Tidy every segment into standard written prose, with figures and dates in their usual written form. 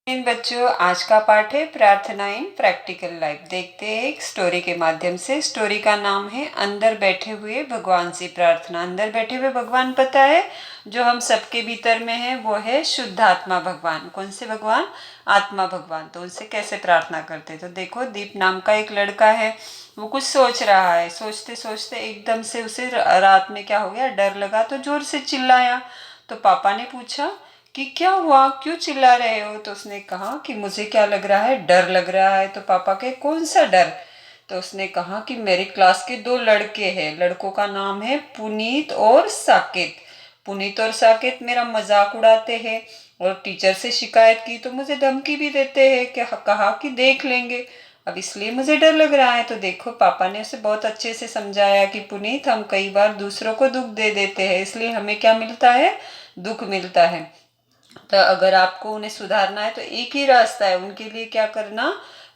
इन बच्चों, आज का पाठ है प्रार्थना इन प्रैक्टिकल लाइफ। देखते हैं एक स्टोरी के माध्यम से। स्टोरी का नाम है अंदर बैठे हुए भगवान से प्रार्थना। अंदर बैठे हुए भगवान पता है, जो हम सबके भीतर में है, वो है शुद्ध आत्मा भगवान। कौन से भगवान? आत्मा भगवान। तो उनसे कैसे प्रार्थना करते? तो देखो, दीप नाम का एक लड़का है, वो कुछ सोच रहा है। सोचते सोचते एकदम से उसे रात में क्या हो गया, डर लगा, तो जोर से चिल्लाया। तो पापा ने पूछा कि क्या हुआ, क्यों चिल्ला रहे हो? तो उसने कहा कि मुझे क्या लग रहा है, डर लग रहा है। तो पापा के कौन सा डर? तो उसने कहा कि मेरे क्लास के दो लड़के हैं, लड़कों का नाम है पुनीत और साकेत। पुनीत और साकेत मेरा मजाक उड़ाते हैं और टीचर से शिकायत की तो मुझे धमकी भी देते हैं कि कहा कि देख लेंगे। अब इसलिए मुझे डर लग रहा है। तो देखो, पापा ने उसे बहुत अच्छे से समझाया कि पुनीत, हम कई बार दूसरों को दुख दे देते हैं, इसलिए हमें क्या मिलता है, दुख मिलता है। तो अगर आपको उन्हें सुधारना है तो एक ही रास्ता है, उनके लिए क्या करना,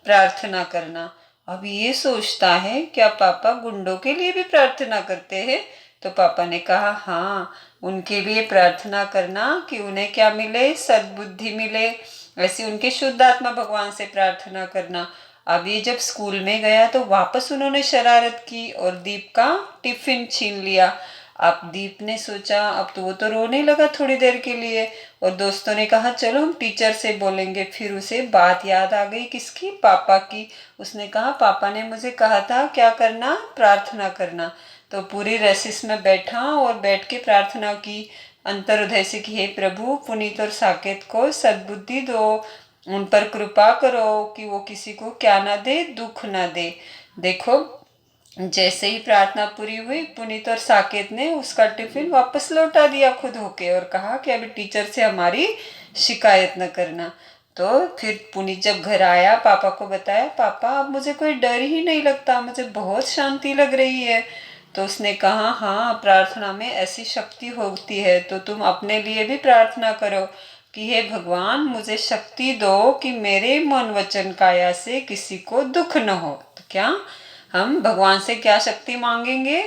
प्रार्थना करना। अब ये सोचता है, क्या पापा गुंडों के लिए भी प्रार्थना करते हैं? तो पापा ने कहा हाँ, उनके लिए प्रार्थना करना कि उन्हें क्या मिले, सद्बुद्धि मिले। वैसे उनके शुद्ध आत्मा भगवान से प्रार्थना करना। अब ये जब स्कूल में गया तो वापस उन्होंने शरारत की और दीप का टिफिन छीन लिया। अब दीप ने सोचा, अब तो वो तो रोने लगा थोड़ी देर के लिए, और दोस्तों ने कहा चलो हम टीचर से बोलेंगे। फिर उसे बात याद आ गई, किसकी? पापा की। उसने कहा पापा ने मुझे कहा था क्या करना, प्रार्थना करना। तो पूरी रेसिस में बैठा और बैठ के प्रार्थना की, अंतर्हृदय से कि हे प्रभु, पुनीत और साकेत को सद्बुद्धि दो, उन पर कृपा करो कि वो किसी को क्या ना दे, दुख ना दे। देखो, जैसे ही प्रार्थना पूरी हुई, पुनीत और साकेत ने उसका टिफिन वापस लौटा दिया खुद होके, और कहा कि अभी टीचर से हमारी शिकायत न करना। तो फिर पुनीत जब घर आया, पापा को बताया, पापा अब मुझे कोई डर ही नहीं लगता, मुझे बहुत शांति लग रही है। तो उसने कहा हाँ, प्रार्थना में ऐसी शक्ति होती है, तो तुम अपने लिए भी प्रार्थना करो कि हे भगवान, मुझे शक्ति दो कि मेरे मन वचन काया से किसी को दुख न हो। तो क्या हम भगवान से क्या शक्ति मांगेंगे?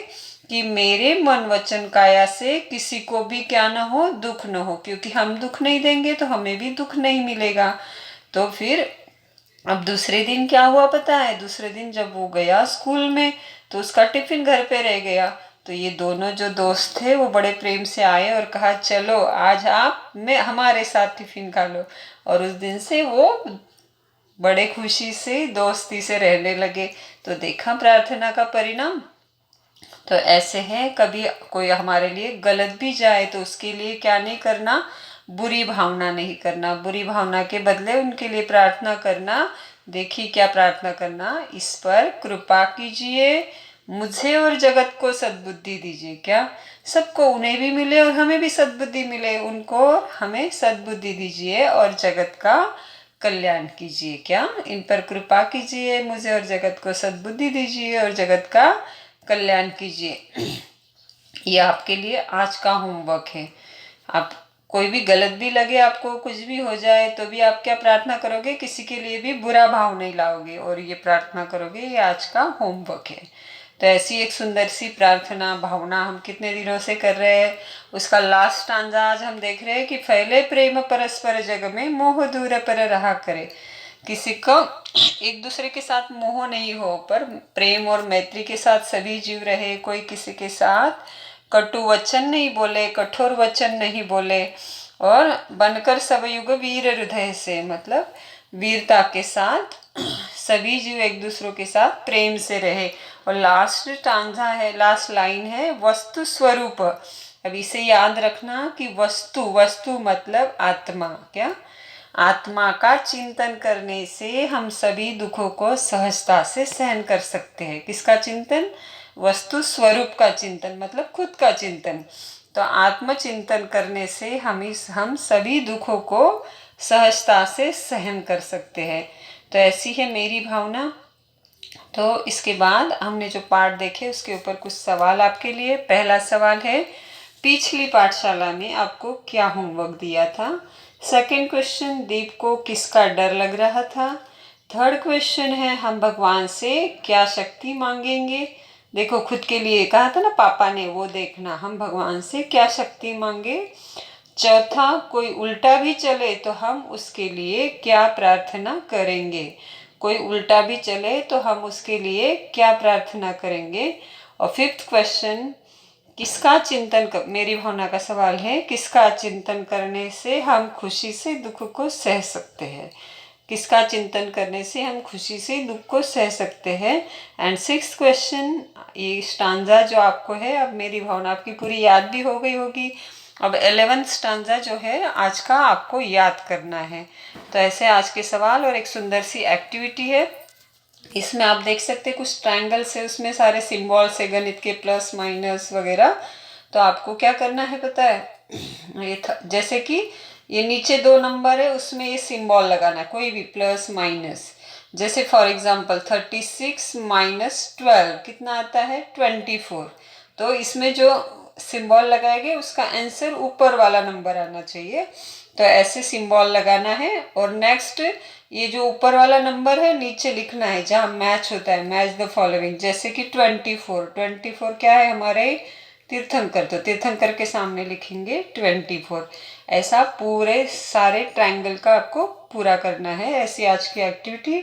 कि मेरे मन वचन काया से किसी को भी क्या ना हो, दुख न हो, क्योंकि हम दुख नहीं देंगे तो हमें भी दुख नहीं मिलेगा। तो फिर अब दूसरे दिन क्या हुआ पता है? दूसरे दिन जब वो गया स्कूल में तो उसका टिफिन घर पे रह गया। तो ये दोनों जो दोस्त थे वो बड़े प्रेम से आए और कहा चलो आज आप मैं हमारे साथ टिफिन खा लो। और उस दिन से वो बड़े खुशी से दोस्ती से रहने लगे। तो देखा प्रार्थना का परिणाम। तो ऐसे है, कभी कोई हमारे लिए गलत भी जाए तो उसके लिए क्या नहीं करना, बुरी भावना नहीं करना, बुरी भावना के बदले उनके लिए प्रार्थना करना। देखिए क्या प्रार्थना करना, इस पर कृपा कीजिए, मुझे और जगत को सद्बुद्धि दीजिए। क्या सबको, उन्हें भी मिले और हमें भी सद्बुद्धि मिले, उनको हमें सद्बुद्धि दीजिए और जगत का कल्याण कीजिए। क्या इन पर कृपा कीजिए, मुझे और जगत को सद्बुद्धि दीजिए और जगत का कल्याण कीजिए। ये आपके लिए आज का होमवर्क है। आप कोई भी गलत भी लगे, आपको कुछ भी हो जाए तो भी आप क्या प्रार्थना करोगे, किसी के लिए भी बुरा भाव नहीं लाओगे और ये प्रार्थना करोगे। ये आज का होमवर्क है। तो ऐसी एक सुंदर सी प्रार्थना भावना हम कितने दिनों से कर रहे हैं। उसका लास्ट स्टांजा आज हम देख रहे हैं कि फैले प्रेम परस्पर जग में, मोह दूर पर रहा करे। किसी को एक दूसरे के साथ मोह नहीं हो, पर प्रेम और मैत्री के साथ सभी जीव रहे। कोई किसी के साथ कटु वचन नहीं बोले, कठोर वचन नहीं बोले, और बनकर सब युग वीर हृदय से, मतलब वीरता के साथ सभी जीव एक दूसरों के साथ प्रेम से रहे। और लास्ट टांजा है, लास्ट लाइन है, वस्तु स्वरूप। अब इसे याद रखना कि वस्तु, वस्तु मतलब आत्मा। क्या? आत्मा का चिंतन करने से हम सभी दुखों को सहजता से सहन कर सकते हैं। किसका चिंतन? वस्तु स्वरूप का चिंतन, मतलब खुद का चिंतन। तो आत्म चिंतन करने से हम सभी दुखों को सहजता से सहन कर सकते हैं। तो ऐसी है मेरी भावना। तो इसके बाद हमने जो पाठ देखे उसके ऊपर कुछ सवाल आपके लिए। पहला सवाल है, पिछली पाठशाला में आपको क्या होमवर्क दिया था? सेकंड क्वेश्चन, दीप को किसका डर लग रहा था? थर्ड क्वेश्चन है, हम भगवान से क्या शक्ति मांगेंगे? देखो, खुद के लिए कहा था ना पापा ने, वो देखना हम भगवान से क्या शक्ति मांगे। चौथा, कोई उल्टा भी चले तो हम उसके लिए क्या प्रार्थना करेंगे? कोई उल्टा भी चले तो हम उसके लिए क्या प्रार्थना करेंगे? और फिफ्थ क्वेश्चन, किसका चिंतन मेरी भावना का सवाल है, किसका चिंतन करने से हम खुशी से दुख को सह सकते हैं? किसका चिंतन करने से हम खुशी से दुख को सह सकते हैं? एंड सिक्स्थ क्वेश्चन, ये स्टांजा जो आपको है, अब मेरी भावना आपकी पूरी याद भी हो गई होगी। अब 11th स्टांजा जो है आज का आपको याद करना है। तो ऐसे आज के सवाल और एक सुंदर सी एक्टिविटी है। इसमें आप देख सकते हैं कुछ ट्रायंगल्स है, उसमें सारे सिंबल्स है गणित के, प्लस माइनस वगैरह। तो आपको क्या करना है पता है, ये जैसे कि ये नीचे 2 नंबर है, उसमें ये सिंबल लगाना है, कोई भी प्लस माइनस। जैसे फॉर एग्जांपल 36 माइनस 12 कितना आता है? 24। तो इसमें जो सिंबल लगाएंगे उसका आंसर ऊपर वाला नंबर आना चाहिए। तो ऐसे सिंबल लगाना है। और नेक्स्ट, ये जो ऊपर वाला नंबर है नीचे लिखना है जहाँ मैच होता है, मैच द फॉलोइंग। जैसे कि 24 क्या है हमारे? तीर्थंकर। तो तीर्थंकर के सामने लिखेंगे 24। ऐसा पूरे सारे ट्रायंगल का आपको पूरा करना है। ऐसी आज की एक्टिविटी।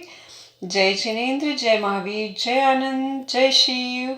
जय जिनेन्द्र, जय महावीर, जय आनंद, जय शिव।